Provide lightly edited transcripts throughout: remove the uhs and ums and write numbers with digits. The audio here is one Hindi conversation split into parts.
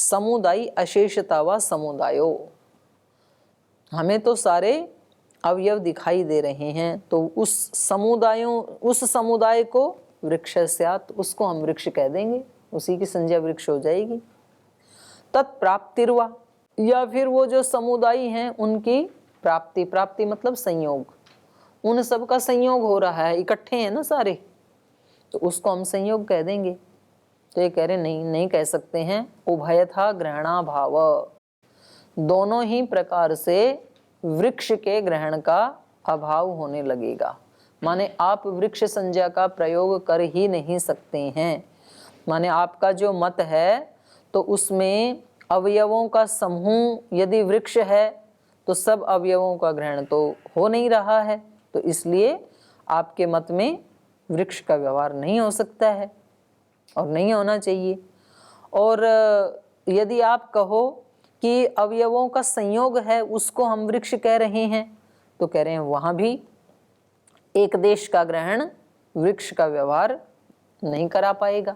समुदायी अशेषता व समुदायो, हमें तो सारे अवयव दिखाई दे रहे हैं, तो उस समुदाय को वृक्ष स्यात्, उसको हम वृक्ष कह देंगे, उसी की संज्ञा वृक्ष हो जाएगी। तत्प्राप्तिर्वा, या फिर वो जो समुदाय हैं उनकी प्राप्ति, प्राप्ति मतलब संयोग, उन सब का संयोग हो रहा है, इकट्ठे हैं ना सारे, तो उसको हम संयोग कह देंगे। तो ये कह रहे नहीं कह सकते हैं। उभयथा ग्रहणाभाव, दोनों ही प्रकार से वृक्ष के ग्रहण का अभाव होने लगेगा। माने आप वृक्ष संज्ञा का प्रयोग कर ही नहीं सकते हैं। माने आपका जो मत है तो उसमें अवयवों का समूह यदि वृक्ष है तो सब अवयवों का ग्रहण तो हो नहीं रहा है, तो इसलिए आपके मत में वृक्ष का व्यवहार नहीं हो सकता है और नहीं होना चाहिए। और यदि आप कहो कि अवयवों का संयोग है उसको हम वृक्ष कह रहे हैं, तो कह रहे हैं वहाँ भी एक देश का ग्रहण वृक्ष का व्यवहार नहीं करा पाएगा,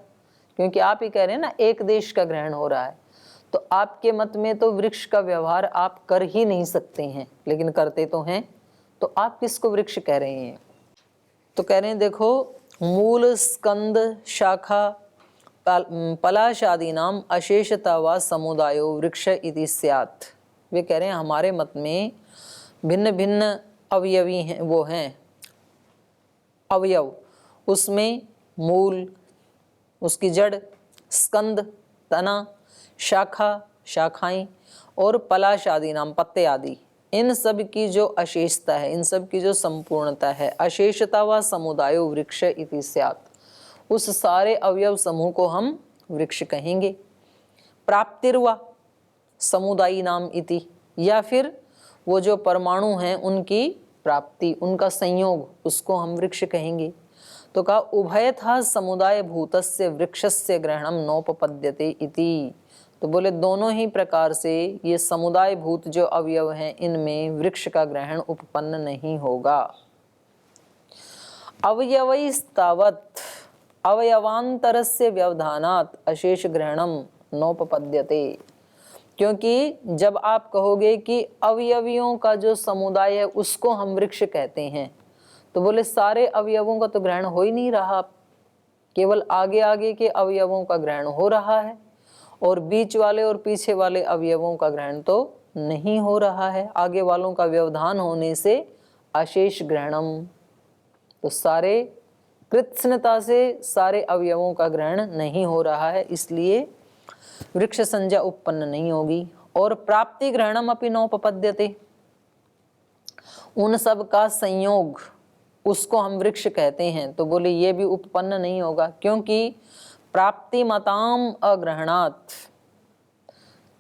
क्योंकि आप ही कह रहे हैं ना एक देश का ग्रहण हो रहा है, तो आपके मत में तो वृक्ष का व्यवहार आप कर ही नहीं सकते हैं, लेकिन करते तो हैं, तो आप किसको वृक्ष कह रहे हैं? तो कह रहे हैं देखो, मूल स्कंद शाखा पलाशादि नाम अशेषता व समुदायो वृक्ष इति स्यात्। वे कह रहे हैं हमारे मत में भिन्न भिन्न अवयवी हैं, वो हैं अवयव, उसमें मूल उसकी जड़, स्कंद तना, शाखा शाखाएं और पलाश आदि नाम पत्ते आदि, इन सब की जो अशेषता है, इन सब की जो संपूर्णता है, अशेषता व समुदायो वृक्ष इति स्यात्, उस सारे अवयव समूह को हम वृक्ष कहेंगे। प्राप्तिर्वा समुदायी नाम इति, या फिर वो जो परमाणु हैं उनकी प्राप्ति, उनका संयोग, उसको हम वृक्ष कहेंगे। तो कहा उभयथा समुदाय भूतस्य वृक्षस्य ग्रहणम नोपपद्यते इति। तो बोले दोनों ही प्रकार से ये समुदाय भूत जो अवयव हैं इनमें वृक्ष का ग्रहण उपपन्न नहीं होगा। अवयवैस्तावत् अवयवांतरस्य व्यवधानात् अशेष ग्रहणम नोपपद्यते, क्योंकि जब आप कहोगे कि अवयवियों का जो समुदाय है उसको हम वृक्ष कहते हैं, तो बोले सारे अवयवों का तो ग्रहण हो ही नहीं रहा, केवल आगे आगे के अवयवों का ग्रहण हो रहा है और बीच वाले और पीछे वाले अवयवों का ग्रहण तो नहीं हो रहा है। आगे वालों का व्यवधान होने से अशेष ग्रहणम, तो सारे कृत्स्नता से सारे अवयवों का ग्रहण नहीं हो रहा है, इसलिए वृक्ष संज्ञा उत्पन्न नहीं होगी। और प्राप्ति ग्रहणम अपि नोपपद्यते, उन सब का संयोग उसको हम वृक्ष कहते हैं, तो बोले ये भी उत्पन्न नहीं होगा, क्योंकि प्राप्ति मताम अग्रहणात्,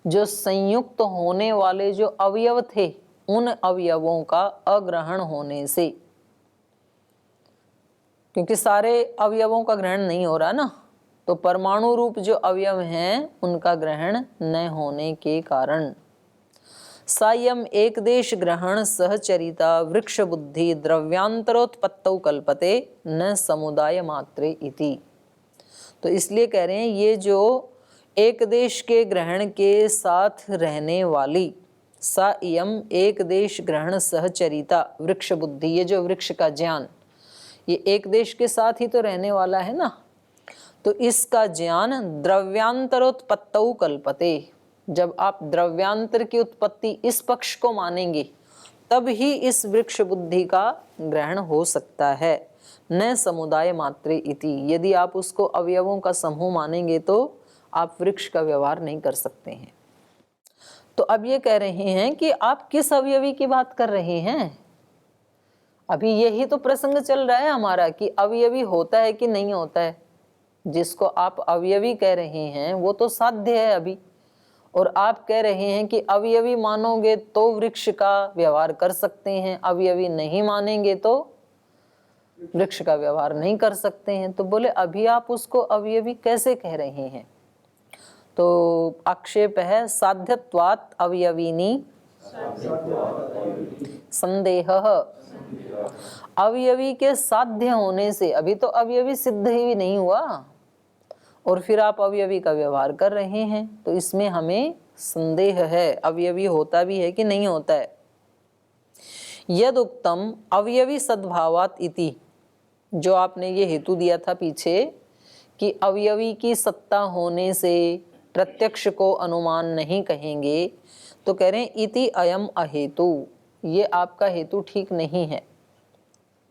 जो संयुक्त होने वाले जो अवयव थे उन अवयवों का अग्रहण होने से, क्योंकि सारे अवयवों का ग्रहण नहीं हो रहा ना, तो परमाणु रूप जो अवयव हैं उनका ग्रहण न होने के कारण सायम एक देश ग्रहण सहचरिता वृक्ष बुद्धि द्रव्यांतरोत्पत्तौ कल्पते न समुदाय मात्रे इति। तो इसलिए कह रहे हैं ये जो एक देश के ग्रहण के साथ रहने वाली सायम एक देश ग्रहण सहचरिता वृक्ष बुद्धि, ये जो वृक्ष का ज्ञान ये एक देश के साथ ही तो रहने वाला है ना, तो इसका ज्ञान द्रव्यांतरोत्पत्तौ कल्पते, जब आप द्रव्यांतर की उत्पत्ति इस पक्ष को मानेंगे तब ही इस वृक्ष बुद्धि का ग्रहण हो सकता है, न समुदाय मात्रे इति। यदि आप उसको अवयवों का समूह मानेंगे तो आप वृक्ष का व्यवहार नहीं कर सकते हैं। तो अब ये कह रहे हैं कि आप किस अवयवी की बात कर रहे हैं? अभी यही तो प्रसंग चल रहा है हमारा कि अवयवी होता है कि नहीं होता है। जिसको आप अवयवी कह रहे हैं वो तो साध्य है अभी, और आप कह रहे हैं कि अवयवी मानोगे तो वृक्ष का व्यवहार कर सकते हैं, अवयवी नहीं मानेंगे तो वृक्ष का व्यवहार नहीं कर सकते हैं। तो बोले अभी आप उसको अवयवी कैसे कह रहे हैं? तो आक्षेप है साध्यत्वात् अवयवीनी संदेह, अवयवी के साध्य होने से, अभी तो अवयवी सिद्ध ही नहीं हुआ, और फिर आप अवयवी का व्यवहार कर रहे हैं, तो इसमें हमें संदेह है अवयवी होता भी है कि नहीं होता है। यद उक्तम अवयवी सद्भावात इति, जो आपने ये हेतु दिया था पीछे कि अवयवी की सत्ता होने से प्रत्यक्ष को अनुमान नहीं कहेंगे, तो कह रहे हैं इति अयम अहेतु, ये आपका हेतु ठीक नहीं है।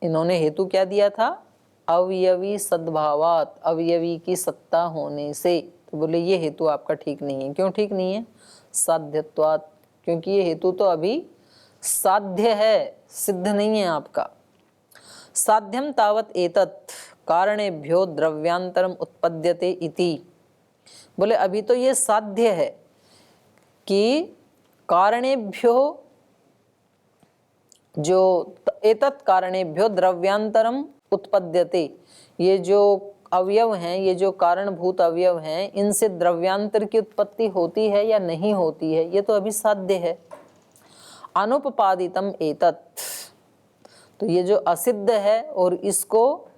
इन्होंने हेतु क्या दिया था? अवयवी सद्भावात, अवयवी की सत्ता होने से, तो बोले ये हेतु आपका ठीक नहीं है। क्यों ठीक नहीं है? साध्यत्वात्, क्योंकि ये हेतु तो अभी साध्य है, सिद्ध नहीं है आपका। साध्यम तावत एतत् कारणेभ्यो द्रव्यांतरम उत्पद्यते इति, बोले अभी तो ये साध्य है कि कारणेभ्यो, जो एतत् कारणेभ्यो द्रव्यांतरम उत्पद्यते, ये जो अवयव हैं, ये जो कारणभूत अवयव हैं, इनसे द्रव्यांतर की उत्पत्ति होती है या नहीं होती है, ये तो अभी साध्य है। अनुपपादितम एतत्, तो ये जो असिद्ध है और इसको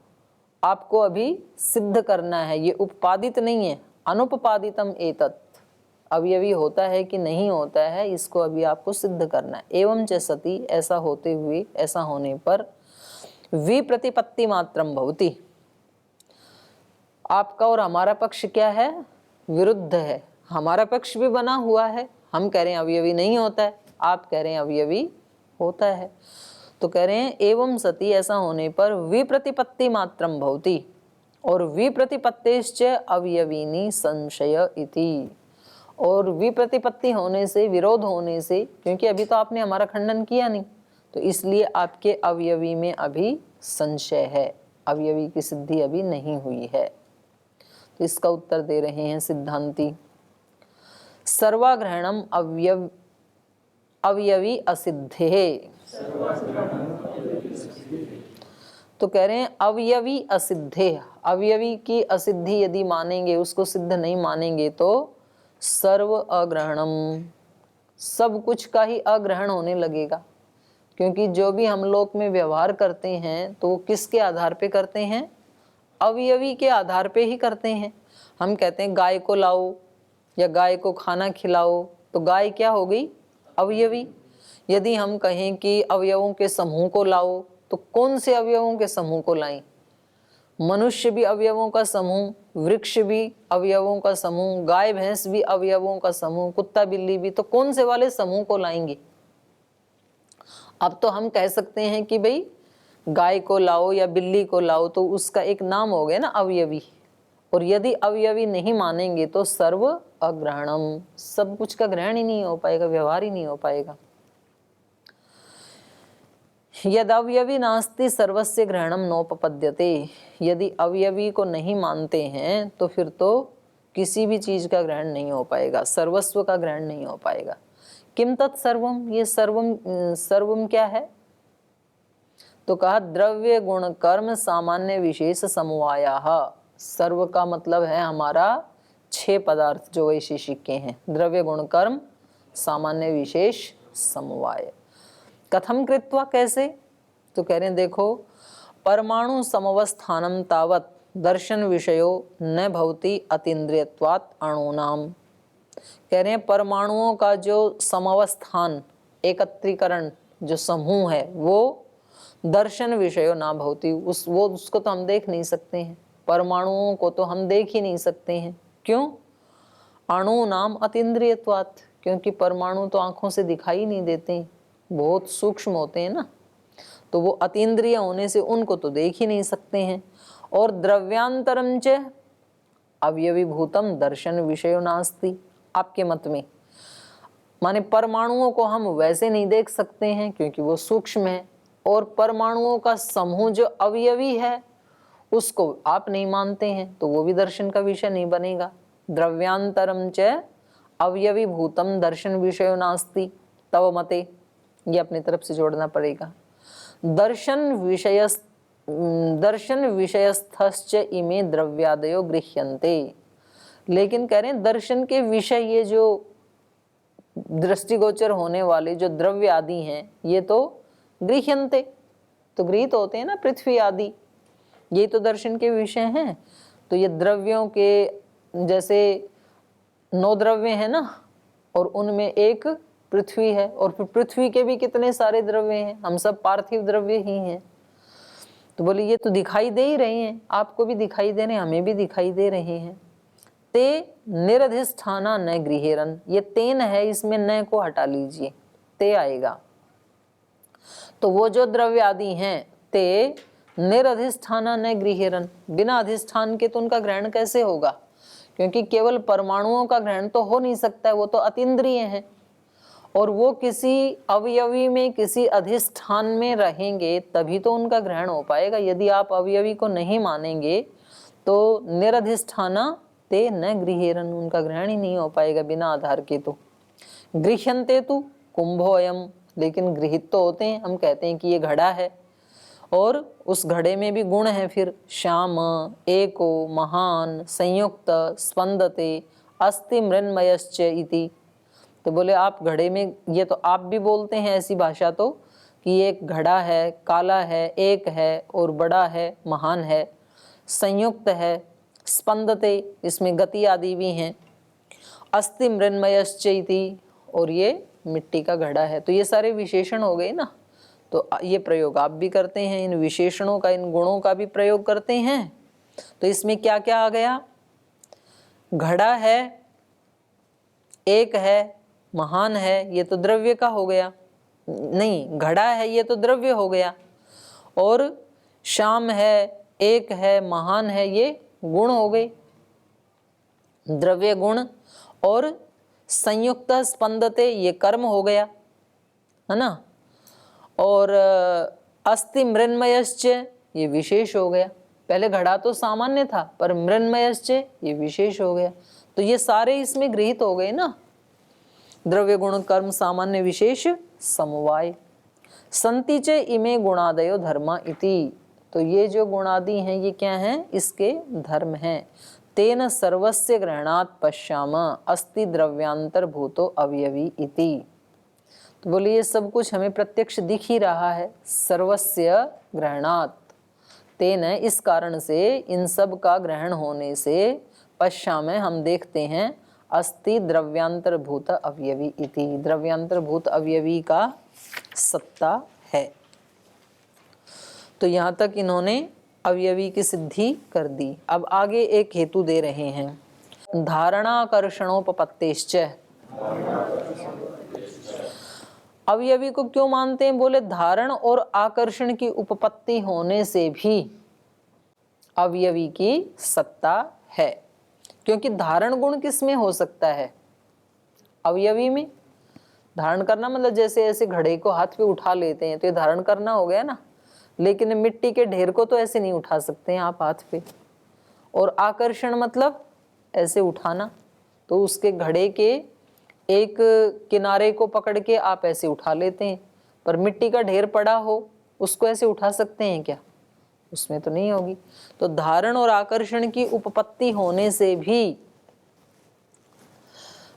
आपको अभी सिद्ध करना है, ये उपपादित नहीं है। अनुपपादितम एतत्, अवयवी होता है कि नहीं होता है, इसको अभी आपको सिद्ध करना है। एवं च सति, ऐसा होते हुए, ऐसा होने पर विप्रतिपत्ति मात्रम भवति, आपका और हमारा पक्ष क्या है? विरुद्ध है। हमारा पक्ष भी बना हुआ है, हम कह रहे हैं अवयवी नहीं होता है, आप कह रहे हैं अवयवी होता है। तो कह रहे हैं एवं सति, ऐसा होने पर विप्रतिपत्ति मात्रम भवति, और विप्रतिपत्तिश्च अवयवीनि संशय इति, और विप्रतिपत्ति होने से, विरोध होने से, क्योंकि अभी तो आपने हमारा खंडन किया नहीं, तो इसलिए आपके अवयवी में अभी संशय है, अवयवी की सिद्धि अभी नहीं हुई है। तो इसका उत्तर दे रहे हैं सिद्धांती। सर्वाग्रहणम अवयवी असिद्धे, तो कह रहे हैं अवयवी असिद्धे, अवयवी की असिद्धि यदि मानेंगे, उसको सिद्ध नहीं मानेंगे, तो सर्व अग्रहणम, सब कुछ का ही अग्रहण होने लगेगा। क्योंकि जो भी हम लोक में व्यवहार करते हैं तो किसके आधार पे करते हैं? अवयवी के आधार पे ही करते हैं। हम कहते हैं गाय को लाओ या गाय को खाना खिलाओ, तो गाय क्या हो गई? अवयवी। यदि हम कहें कि अवयवों के समूह को लाओ, तो कौन से अवयवों के समूह को लाएं? मनुष्य भी अवयवों का समूह, वृक्ष भी अवयवों का समूह, गाय भैंस भी अवयवों का समूह, कुत्ता बिल्ली भी, तो कौन से वाले समूह को लाएंगे? अब तो हम कह सकते हैं कि भाई गाय को लाओ या बिल्ली को लाओ, तो उसका एक नाम हो गया ना अवयवी। और यदि अवयवी नहीं मानेंगे तो सर्व अग्रहणम, सब कुछ का ग्रहण ही नहीं हो पाएगा, व्यवहार ही नहीं हो पाएगा। यद अवयवी नास्ति सर्वस्य ग्रहणम नोपपद्यते, यदि अवयवी को नहीं मानते हैं तो फिर तो किसी भी चीज का ग्रहण नहीं हो पाएगा, सर्वस्व का ग्रहण नहीं हो पाएगा। किम तत्सर्वम, ये सर्वम क्या है? तो कहा द्रव्य गुण कर्म सामान्य विशेष समवायाः। सर्व का मतलब है हमारा 6 पदार्थ जो वैशेषिक के हैं, द्रव्य गुण कर्म सामान्य विशेष समवाय। कथम कृत्वा, कैसे? तो कह रहे हैं देखो, परमाणु समवस्थानम तावत दर्शन विषयो न भवति अतीन्द्रियत्वात् अणूनाम। कह रहे हैं परमाणुओं का जो समवस्थान, एकत्रीकरण, जो समूह है, वो दर्शन विषयो ना भवति, उसको तो हम देख नहीं सकते हैं, परमाणुओं को तो हम देख ही नहीं सकते हैं। क्यों? अणूनाम अतीन्द्रियत्वात्, क्योंकि परमाणु तो आंखों से दिखाई नहीं देते, बहुत सूक्ष्म होते हैं ना, तो वो अतीन्द्रिय होने से उनको तो देख ही नहीं सकते हैं। और द्रव्यांतरम च अवयवी भूतम दर्शन विषयो नास्ति, आपके मत में माने परमाणुओं को हम वैसे नहीं देख सकते हैं क्योंकि वो सूक्ष्म है, और परमाणुओं का समूह जो अवयवी है उसको आप नहीं मानते हैं, तो वो भी दर्शन का विषय नहीं बनेगा। द्रव्यांतरम च अवयवी भूतम दर्शन विषयो नास्ति तव मते, ये अपनी तरफ से जोड़ना पड़ेगा। दर्शन विषयस्थश्च इमे द्रव्यादयो गृह्यन्ते, लेकिन कह रहे हैं दर्शन के विषय, ये जो दृष्टिगोचर होने वाले जो द्रव्य आदि हैं, ये तो गृह्यन्ते, तो गृहीत होते हैं ना, पृथ्वी आदि, ये तो दर्शन के विषय हैं। तो ये द्रव्यों के जैसे 9 द्रव्य है ना, और उनमें एक पृथ्वी है, और फिर पृथ्वी के भी कितने सारे द्रव्य हैं, हम सब पार्थिव द्रव्य ही हैं। तो बोले ये तो दिखाई दे ही रहे हैं, आपको भी दिखाई दे रहे हैं, हमें भी दिखाई दे रहे हैं। ते निरधिष्ठाना न गृहेरन, ये तेन है, इसमें न को हटा लीजिए, ते आएगा। तो वो जो द्रव्य आदि हैं, ते निरधिष्ठाना न गृहेरन, बिना अधिष्ठान के तो उनका ग्रहण कैसे होगा, क्योंकि केवल परमाणुओं का ग्रहण तो हो नहीं सकता है, वो तो अतीन्द्रिय है, और वो किसी अवयवी में, किसी अधिष्ठान में रहेंगे तभी तो उनका ग्रहण हो पाएगा। यदि आप अवयवी को नहीं मानेंगे तो निरधिष्ठाना ते न गृहेरन, उनका ग्रहण ही नहीं हो पाएगा बिना आधार के। तो गृह्यन्ते तु कुंभोऽयम्, लेकिन गृहित तो होते हैं, हम कहते हैं कि ये घड़ा है, और उस घड़े में भी गुण है, फिर श्याम, एको, महान, संयुक्त, स्पंदते, अस्ति मृन्मयश्च इति। तो बोले आप घड़े में, ये तो आप भी बोलते हैं ऐसी भाषा तो, कि एक घड़ा है, काला है, एक है और बड़ा है, महान है, संयुक्त है, स्पंदते, इसमें गति आदि भी हैं, अस्ति मृन्मयश्च इति, और ये मिट्टी का घड़ा है। तो ये सारे विशेषण हो गए ना, तो ये प्रयोग आप भी करते हैं, इन विशेषणों का, इन गुणों का भी प्रयोग करते हैं। तो इसमें क्या क्या आ गया, घड़ा है, एक है, महान है, ये तो द्रव्य का हो गया, नहीं घड़ा है ये तो द्रव्य हो गया, और श्याम है, एक है, महान है, ये गुण हो गए, द्रव्य गुण, और संयुक्त स्पंदते ये कर्म हो गया, है ना, और अस्ति मृन्मयश्च ये विशेष हो गया। पहले घड़ा तो सामान्य था, पर मृन्मयश्च ये विशेष हो गया। तो ये सारे इसमें गृहीत हो गए ना, द्रव्य गुण कर्म सामान्य विशेष समवाय। संति च इमे गुणादयो धर्मा इति, तो ये जो गुणादि हैं ये क्या हैं, इसके धर्म हैं। तेन सर्वस्य ग्रहणात् पश्याम अस्ति द्रव्यांतर भूतो अवयवी इति। तो बोलिए ये सब कुछ हमें प्रत्यक्ष दिख ही रहा है, सर्वस्य ग्रहणात्, तेन इस कारण से, इन सब का ग्रहण होने से, पश्याम हम देखते हैं, अस्ति द्रव्यांतर भूत अवयवी इति, द्रव्यांतर भूत अवयवी का सत्ता है। तो यहाँ तक इन्होंने अवयवी की सिद्धि कर दी। अब आगे एक हेतु दे रहे हैं, धारणाकर्षणोपपत्तिश्च। अवयवी को क्यों मानते हैं, बोले धारण और आकर्षण की उपपत्ति होने से भी अवयवी की सत्ता है। क्योंकि धारण गुण किस में हो सकता है, अवयवी में। धारण करना मतलब जैसे ऐसे घड़े को हाथ पे उठा लेते हैं तो ये धारण करना हो गया ना, लेकिन मिट्टी के ढेर को तो ऐसे नहीं उठा सकते हैं आप हाथ पे। और आकर्षण मतलब ऐसे उठाना, तो उसके घड़े के एक किनारे को पकड़ के आप ऐसे उठा लेते हैं, पर मिट्टी का ढेर पड़ा हो उसको ऐसे उठा सकते हैं क्या, उसमें तो नहीं होगी। तो धारण और आकर्षण की उपपत्ति होने से भी,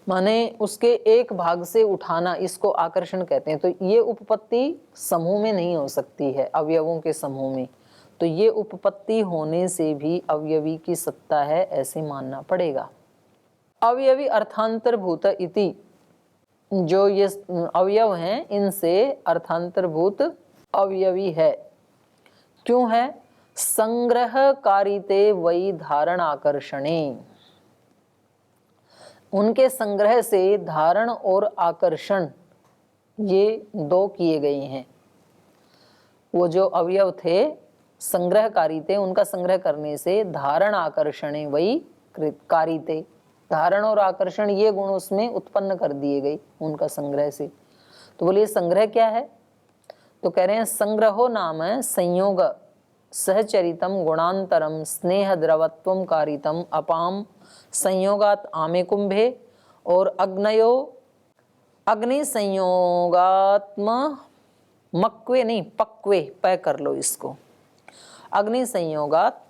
माने उसके एक भाग से उठाना, इसको आकर्षण कहते हैं। तो ये उपपत्ति समूह में नहीं हो सकती है, अवयवों के समूह में। तो ये उपपत्ति होने से भी अवयवी की सत्ता है, ऐसे मानना पड़ेगा। अवयवी अर्थांतरभूत इति, जो ये अवयव हैं इनसे अर्थांतरभूत अवयवी है। क्यों है, संग्रहकारिते वै धारण आकर्षणे, उनके संग्रह से धारण और आकर्षण ये दो किए गए हैं। वो जो अवयव थे संग्रहकारी थे, उनका संग्रह करने से धारण आकर्षणे वै कारिते, धारण और आकर्षण ये गुण उसमें उत्पन्न कर दिए गए उनका संग्रह से। तो बोलिए संग्रह क्या है, तो कह रहे हैं संग्रहो नाम संयोग सहचरितम गुणांतरम स्नेह द्रवत्वम कारितम अपाम संयोगात आमे कुंभे, और अग्नयो अग्नि संयोगात्म मक्वे नहीं पक्वे, पै कर लो इसको, अग्नि संयोगात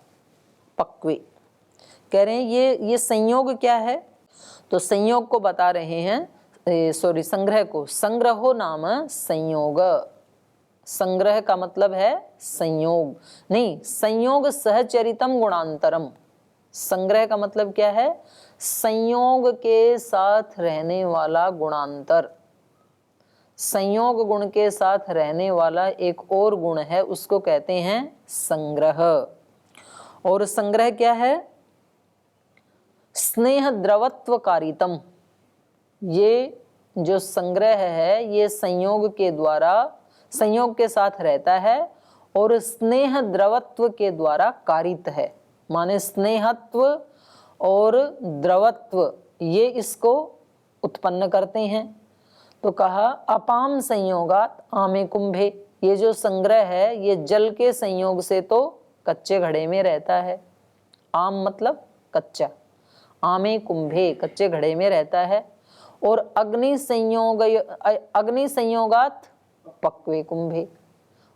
पक्वे। कह रहे हैं ये संयोग क्या है, तो संयोग को बता रहे हैं, संग्रह को। संग्रहो नाम संयोग, संग्रह का मतलब है संयोग, नहीं संयोग सहचरितम गुणांतरम, संग्रह का मतलब क्या है? संयोग के साथ रहने वाला गुणांतर। संयोग गुण के साथ रहने वाला एक और गुण है, उसको कहते हैं संग्रह। और संग्रह क्या है? स्नेह द्रवत्वकारितम। ये जो संग्रह है ये संयोग के द्वारा, संयोग के साथ रहता है और स्नेह द्रवत्व के द्वारा कारित है। माने स्नेहत्व और द्रवत्व ये इसको उत्पन्न करते हैं। तो कहा अपाम संयोगात आमे कुंभे। ये जो संग्रह है ये जल के संयोग से तो कच्चे घड़े में रहता है। आम मतलब कच्चा, आमे कुंभे कच्चे घड़े में रहता है। और अग्नि संयोगात पक्वे कुंभे।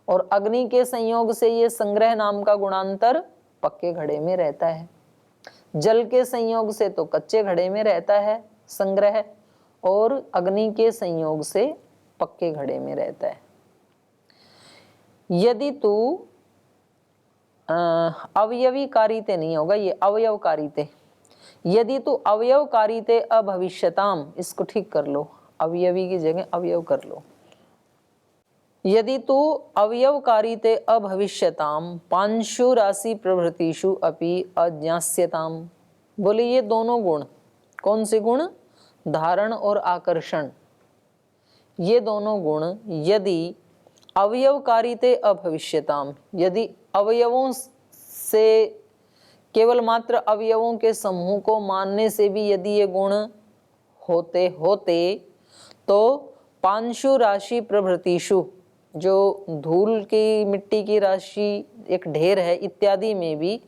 और अग्नि के संयोग से ये संग्रह नाम का गुणांतर पक्के घड़े में रहता है। जल के संयोग से तो कच्चे घड़े में रहता है संग्रह, और अग्नि के संयोग से पक्के घड़े में रहता है। यदि तू अवयवी कारिते नहीं होगा, ये अवयव कारिते। यदि तू अवयव कारिते अभविष्यताम, इसको ठीक कर लो, अवयवी की जगह अवयव कर लो। यदि तू अवयव कारिते अभविष्यताम पांशु राशि प्रभृतिषु अपि अज्ञास्यताम। बोले ये दोनों गुण, कौन से गुण? धारण और आकर्षण। ये दोनों गुण यदि अवयवकारिते अभविष्यताम, यदि अवयवों से, केवल मात्र अवयवों के समूह को मानने से भी यदि ये गुण होते तो पांशु राशि प्रभृतिषु, जो धूल की मिट्टी की राशि एक ढेर है इत्यादि में भी,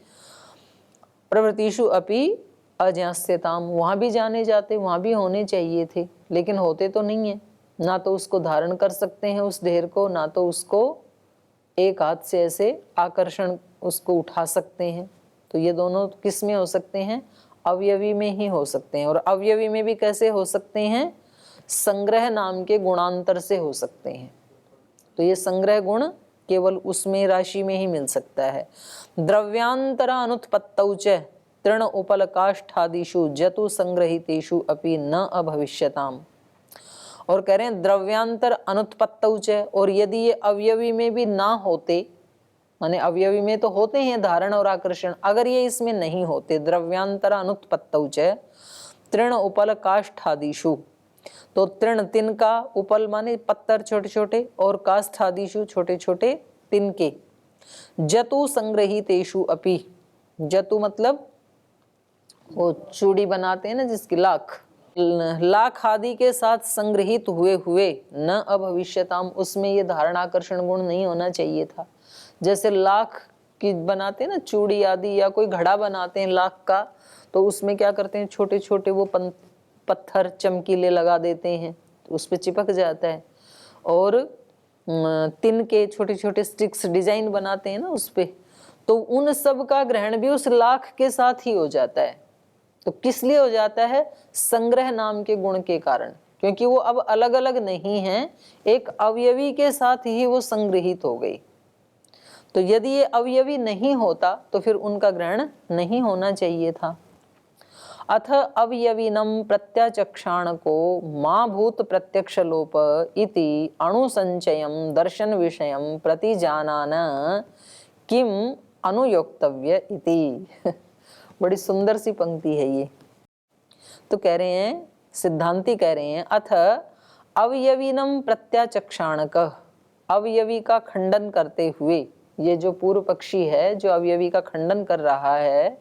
प्रभृतिषु अपि अज्ञास्यताम, वहाँ भी जाने जाते, वहाँ भी होने चाहिए थे, लेकिन होते तो नहीं है। ना तो उसको धारण कर सकते हैं उस ढेर को, ना तो उसको एक हाथ से ऐसे आकर्षण उसको उठा सकते हैं। तो ये दोनों किस में हो सकते हैं? अवयवी में ही हो सकते हैं। और अवयवी में भी कैसे हो सकते हैं? संग्रह नाम के गुणांतर से हो सकते हैं। तो ये संग्रह गुण केवल उसमें राशि में ही मिल सकता है। द्रव्यांतर अनुत्पत्तौ च तृण उपल काष्ठादिषु जतु संग्रहितेषु अपि न अभविष्यताम। और कह रहे हैं द्रव्यांतर अनुत्पत्तौ च, और यदि ये अवयवी में भी ना होते, माने अवयवी में तो होते हैं धारण और आकर्षण, अगर ये इसमें नहीं होते, द्रव्यांतर अनुत्पत्तौ च तृण उपल काष्ठादिषु, तो तृण तिनका, उपल माने पत्थर छोटे छोटे, और काष्ठादिषु छोटे छोटे तिनके, जतु संग्रहितेषु अपि, जतु मतलब वो चूड़ी बनाते हैं ना जिसकी, लाख आदि के साथ संग्रहित हुए न अभविष्यताम, उसमें ये धारण आकर्षण गुण नहीं होना चाहिए था। जैसे लाख की बनाते हैं ना चूड़ी आदि, या कोई घड़ा बनाते हैं लाख का, तो उसमें क्या करते हैं छोटे छोटे वो पत्थर चमकीले लगा देते हैं, तो उस पर चिपक जाता है। और तिन के छोटे छोटे स्टिक्स डिजाइन बनाते हैं ना उस पे, तो उन सब का ग्रहण भी उस लाख के साथ ही हो जाता है। तो किस लिए हो जाता है? संग्रह नाम के गुण के कारण, क्योंकि वो अब अलग अलग नहीं है, एक अवयवी के साथ ही वो संग्रहित हो गई। तो यदि ये अवयवी नहीं होता तो फिर उनका ग्रहण नहीं होना चाहिए था। अथ अवयविनम प्रत्याचक्षाण को मां भूत प्रत्यक्ष लोप इति अणुसंचयम दर्शन विषयम प्रतिजानान किम अनुयोक्तव्य इति। बड़ी सुंदर सी पंक्ति है ये। तो कह रहे हैं, सिद्धांती कह रहे हैं, अथ अवयविनम प्रत्याचक्षाणक, अवयवी का खंडन करते हुए, ये जो पूर्व पक्षी है जो अवयवी का खंडन कर रहा है,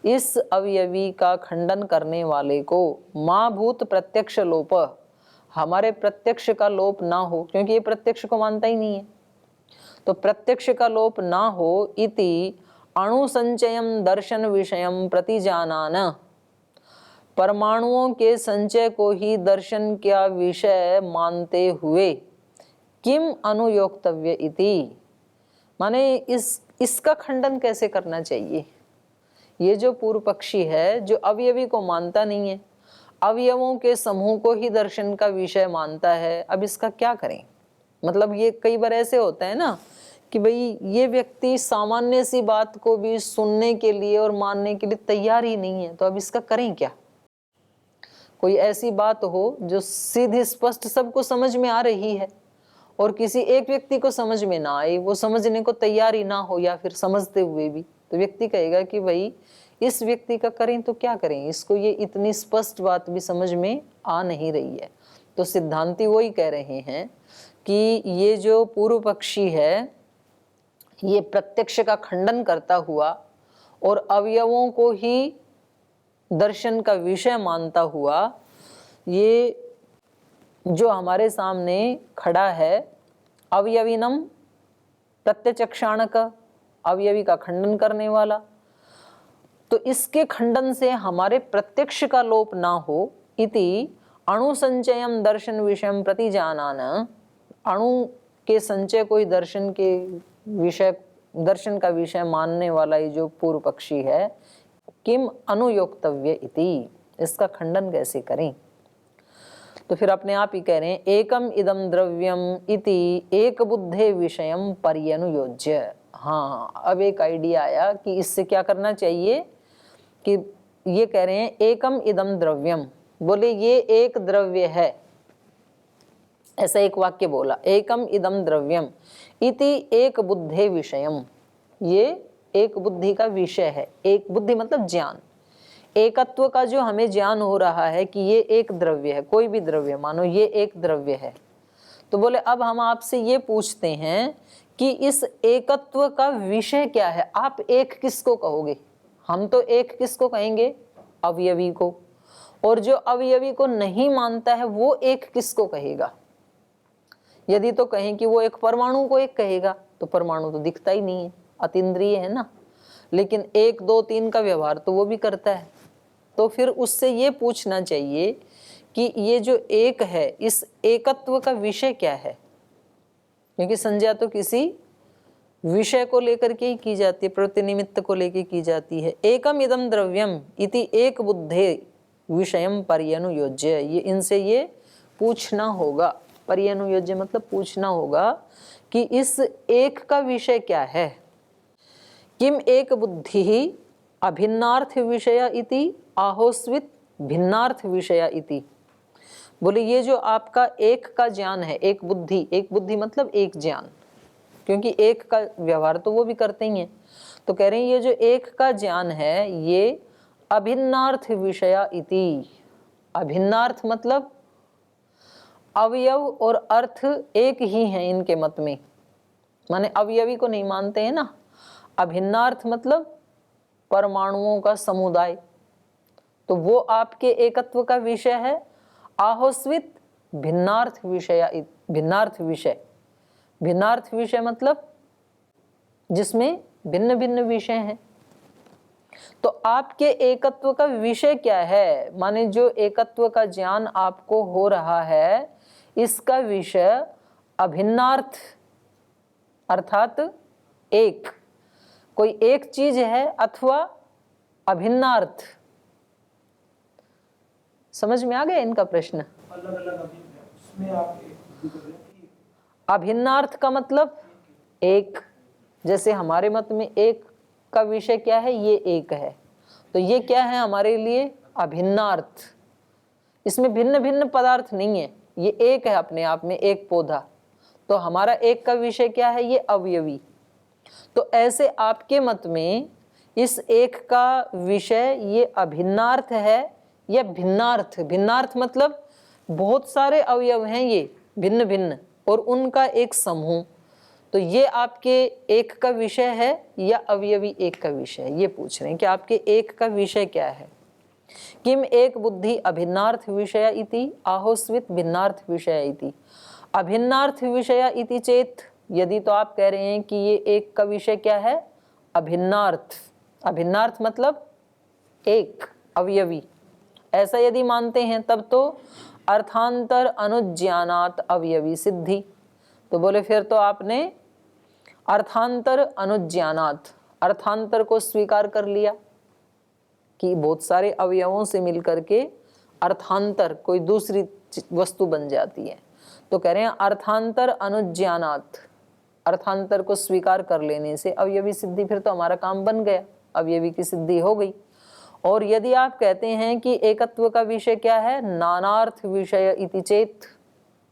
इस अवयवी का खंडन करने वाले को मां भूत प्रत्यक्ष लोप, हमारे प्रत्यक्ष का लोप ना हो, क्योंकि ये प्रत्यक्ष को मानता ही नहीं है, तो प्रत्यक्ष का लोप ना हो, इति अणुसंचयम दर्शन विषयम प्रतिजानान, परमाणुओं के संचय को ही दर्शन का विषय मानते हुए, किम अनुयोक्तव्य इति, माने इसका खंडन कैसे करना चाहिए। ये जो पूर्व पक्षी है जो अवयवी को मानता नहीं है, अवयवों के समूह को ही दर्शन का विषय मानता है, अब इसका क्या करें। मतलब ये कई बार ऐसे होता है ना कि भाई ये व्यक्ति सामान्य सी बात को भी सुनने के लिए और मानने के लिए तैयार ही नहीं है, तो अब इसका करें क्या। कोई ऐसी बात हो जो सीधी स्पष्ट सबको समझ में आ रही है और किसी एक व्यक्ति को समझ में ना आए, वो समझने को तैयार ही ना हो, या फिर समझते हुए भी, तो व्यक्ति कहेगा कि भाई इस व्यक्ति का करें तो क्या करें, इसको ये इतनी स्पष्ट बात भी समझ में आ नहीं रही है। तो सिद्धांती वही कह रहे हैं कि ये जो पूर्व पक्षी है ये प्रत्यक्ष का खंडन करता हुआ और अवयवों को ही दर्शन का विषय मानता हुआ ये जो हमारे सामने खड़ा है अवयविनम प्रत्यचक्षाणक, अवयवी का खंडन करने वाला, तो इसके खंडन से हमारे प्रत्यक्ष का लोप ना हो इति अणुसंचयम दर्शन विषयम प्रतिजानान, अणु के संचय को ही दर्शन के विषय, दर्शन का विषय मानने वाला ये जो पूर्व पक्षी है, किम अनुयोक्तव्य इति, इसका खंडन कैसे करें। तो फिर अपने आप ही कह रहे हैं एकम इदम द्रव्यम इति एक बुद्धे विषयम पर्यनुयोज्य। हाँ, अब एक आइडिया आया कि इससे क्या करना चाहिए, कि ये कह रहे हैं एकम इदम द्रव्यम, बोले ये एक द्रव्य है, ऐसा एक वाक्य बोला, एकम इदम द्रव्यम इति एक बुद्धे विषयम, ये एक बुद्धि का विषय है। एक बुद्धि मतलब ज्ञान, एकत्व का जो हमें ज्ञान हो रहा है कि ये एक द्रव्य है, कोई भी द्रव्य मानो ये एक द्रव्य है। तो बोले अब हम आपसे ये पूछते हैं कि इस एकत्व का विषय क्या है, आप एक किसको कहोगे। हम तो एक किसको कहेंगे, अवयवी को, और जो अवयवी को नहीं मानता है वो एक किसको कहेगा। यदि तो कहें कि वो एक परमाणु को एक कहेगा, तो परमाणु तो दिखता ही नहीं है, अतीन्द्रिय है ना, लेकिन 1 2 3 का व्यवहार तो वो भी करता है। तो फिर उससे ये पूछना चाहिए कि ये जो एक है इस एकत्व का विषय क्या है, क्योंकि संज्ञा तो किसी विषय को लेकर के ही की जाती है, प्रतिनिमित्त को लेकर की जाती है। एकम इदम द्रव्यम इति एक बुद्धे विषयम पर्यनुयोज्य, ये इनसे ये पूछना होगा, पर्यनुयोज्य मतलब पूछना होगा कि इस एक का विषय क्या है। किम एक बुद्धि अभिन्नार्थ विषय इति आहोस्वित भिन्नार्थ विषय इति, बोले ये जो आपका एक का ज्ञान है, एक बुद्धि मतलब एक ज्ञान, क्योंकि एक का व्यवहार तो वो भी करते ही हैं। तो कह रहे हैं ये जो एक का ज्ञान है ये अभिन्नार्थ विषय इति, अभिन्नार्थ मतलब अवयव और अर्थ एक ही हैं इनके मत में, माने अवयवी को नहीं मानते हैं ना। अभिन्नार्थ मतलब परमाणुओं का समुदाय, तो वो आपके एकत्व का विषय है। आहोस्वित भिन्नार्थ विषय, भिन्नार्थ विषय, भिन्नार्थ विषय मतलब जिसमें भिन्न भिन्न विषय हैं। तो आपके एकत्व का विषय क्या है, माने जो एकत्व का ज्ञान आपको हो रहा है इसका विषय अभिन्नार्थ अर्थात एक, कोई एक चीज है अथवा अभिन्नार्थ। समझ में आ गया इनका प्रश्न। अलग अलग उसमें आप अभिन्नार्थ का मतलब एक, जैसे हमारे मत में एक का विषय क्या है, ये एक है, तो ये क्या है हमारे लिए अभिन्नार्थ। इसमें भिन्न भिन्न पदार्थ नहीं है, ये एक है अपने आप में, एक पौधा। तो हमारा एक का विषय क्या है, ये अवयवी। तो ऐसे आपके मत में इस एक का विषय ये अभिन्नार्थ है या भिन्नार्थ। भिन्नार्थ मतलब बहुत सारे अवयव हैं ये भिन्न भिन्न और उनका एक समूह। तो ये आपके एक का विषय है या अवयवी एक का विषय है, ये पूछ रहे हैं कि आपके एक का विषय क्या है। किम एक बुद्धि अभिन्नार्थ विषय इति आहोस्वित भिन्नार्थ विषय इति। अभिन्नार्थ विषय इति चेत, यदि तो आप कह रहे हैं कि ये एक का विषय क्या है, अभिन्नार्थ। अभिन्नार्थ मतलब एक अवयवी, ऐसा यदि मानते हैं तब तो अर्थांतर अनुज्ञानात अवयवी सिद्धि। तो बोले फिर तो आपने अर्थांतर अनुज्ञानात, अर्थांतर को स्वीकार कर लिया कि बहुत सारे अवयवों से मिलकर के अर्थांतर कोई दूसरी वस्तु बन जाती है। तो कह रहे हैं अर्थांतर अनुज्ञानात, अर्थांतर को स्वीकार कर लेने से अवयवी सिद्धि, फिर तो हमारा काम बन गया, अवयवी की सिद्धि हो गई। और यदि आप कहते हैं कि एकत्व का विषय क्या है, नानार्थ विषय इति चेत,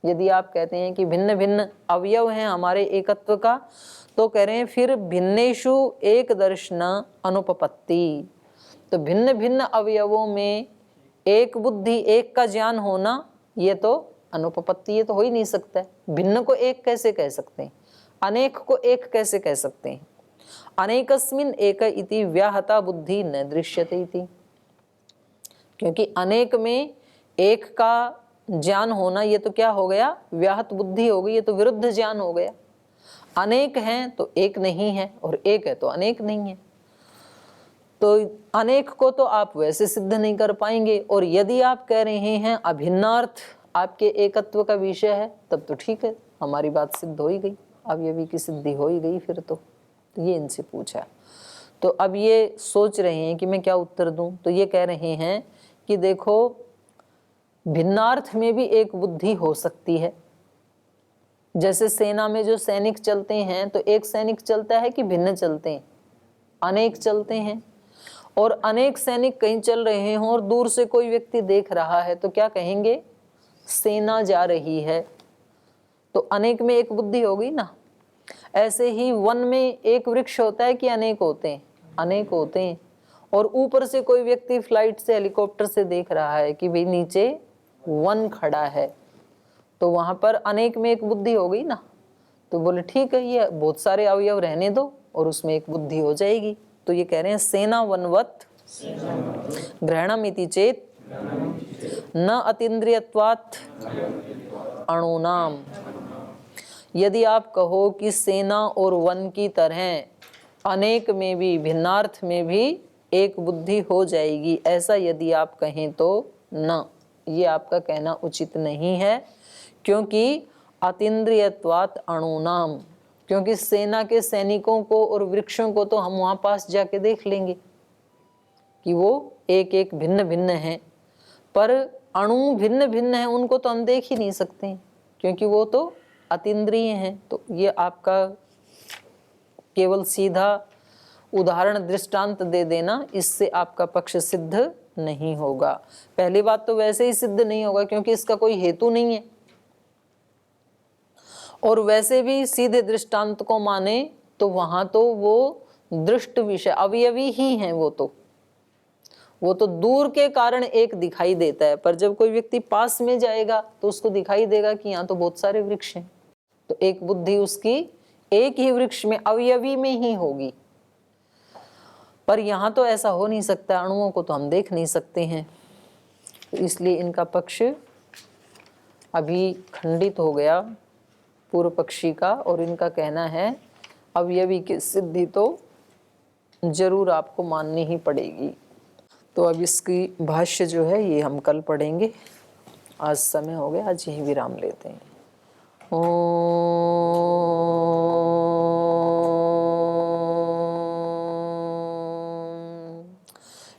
यदि आप कहते हैं कि भिन्न भिन्न अवयव हैं हमारे एकत्व का, तो कह रहे हैं फिर भिन्नेषु एक दर्शन अनुपपत्ति। तो भिन्न भिन्न अवयवों में एक बुद्धि, एक का ज्ञान होना, ये तो अनुपपत्ति, ये तो हो ही नहीं सकता है। भिन्न को एक कैसे कह सकते हैं, अनेक को एक कैसे कह सकते हैं। अनेकस्मिन् एक इति व्याहता बुद्धि न दृश्यते इति, क्योंकि अनेक में एक का ज्ञान होना, ये तो क्या हो गया, व्याहत बुद्धि हो गई, ये तो विरुद्ध ज्ञान हो गया। अनेक हैं तो एक नहीं है, और एक है तो अनेक नहीं है। तो अनेक को तो आप वैसे सिद्ध नहीं कर पाएंगे। और यदि आप कह रहे हैं अभिन्नार्थ आपके एकत्व का विषय है, तब तो ठीक है, हमारी बात सिद्ध हो ही गई, अवयवी की सिद्धि हो ही गई फिर तो ये इनसे पूछा। तो अब ये सोच रहे हैं कि मैं क्या उत्तर दूं, तो ये कह रहे हैं कि देखो भिन्नार्थ में भी एक बुद्धि हो सकती है। जैसे सेना में जो सैनिक चलते हैं, तो एक सैनिक चलता है कि भिन्न चलते हैं, अनेक चलते हैं। और अनेक सैनिक कहीं चल रहे हों और दूर से कोई व्यक्ति देख रहा है, तो क्या कहेंगे, सेना जा रही है, तो अनेक में एक बुद्धि हो गई ना। ऐसे ही वन में एक वृक्ष होता है कि अनेक होते हैं, अनेक होते हैं। और ऊपर से कोई व्यक्ति फ्लाइट से, हेलीकॉप्टर से देख रहा है कि भाई नीचे वन खड़ा है, तो वहां पर अनेक में एक बुद्धि हो गई ना। तो बोले ठीक है, ये बहुत सारे अवयव रहने दो और उसमें एक बुद्धि हो जाएगी। तो ये कह रहे हैं सेना वनवत ग्रहणमिति चेत न अतीन्द्रियत्वात् अणुनाम। यदि आप कहो कि सेना और वन की तरह अनेक में भी, भिन्नार्थ में भी एक बुद्धि हो जाएगी, ऐसा यदि आप कहें तो न, ये आपका कहना उचित नहीं है। क्योंकि अतीन्द्रियत्वात् अणुनाम, क्योंकि सेना के सैनिकों को और वृक्षों को तो हम वहां पास जाके देख लेंगे कि वो एक एक भिन्न भिन्न हैं, पर अणु भिन्न भिन्न हैं, उनको तो हम देख ही नहीं सकते क्योंकि वो तो अतीन्द्रिय हैं। तो ये आपका केवल सीधा उदाहरण दृष्टांत दे देना, इससे आपका पक्ष सिद्ध नहीं होगा। पहली बात तो वैसे ही सिद्ध नहीं होगा क्योंकि इसका कोई हेतु नहीं है, और वैसे भी सीधे दृष्टांत को माने तो वहां तो वो दृष्ट विषय अवयवी ही हैं, वो तो दूर के कारण एक दिखाई देता है, पर जब कोई व्यक्ति पास में जाएगा तो उसको दिखाई देगा कि यहाँ तो बहुत सारे वृक्ष हैं। तो एक बुद्धि उसकी एक ही वृक्ष में, अवयवी में ही होगी। पर यहाँ तो ऐसा हो नहीं सकता, अणुओं को तो हम देख नहीं सकते हैं। तो इसलिए इनका पक्ष अभी खंडित हो गया पूर्व पक्षी का, और इनका कहना है अवयवी की सिद्धि तो जरूर आपको माननी ही पड़ेगी। तो अब इसकी भाष्य जो है ये हम कल पढ़ेंगे। आज समय हो गया, आज यहीं विराम लेते हैं।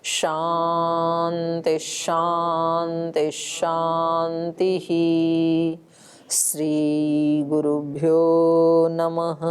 शांति शांति शांति। श्री गुरुभ्यो नमः।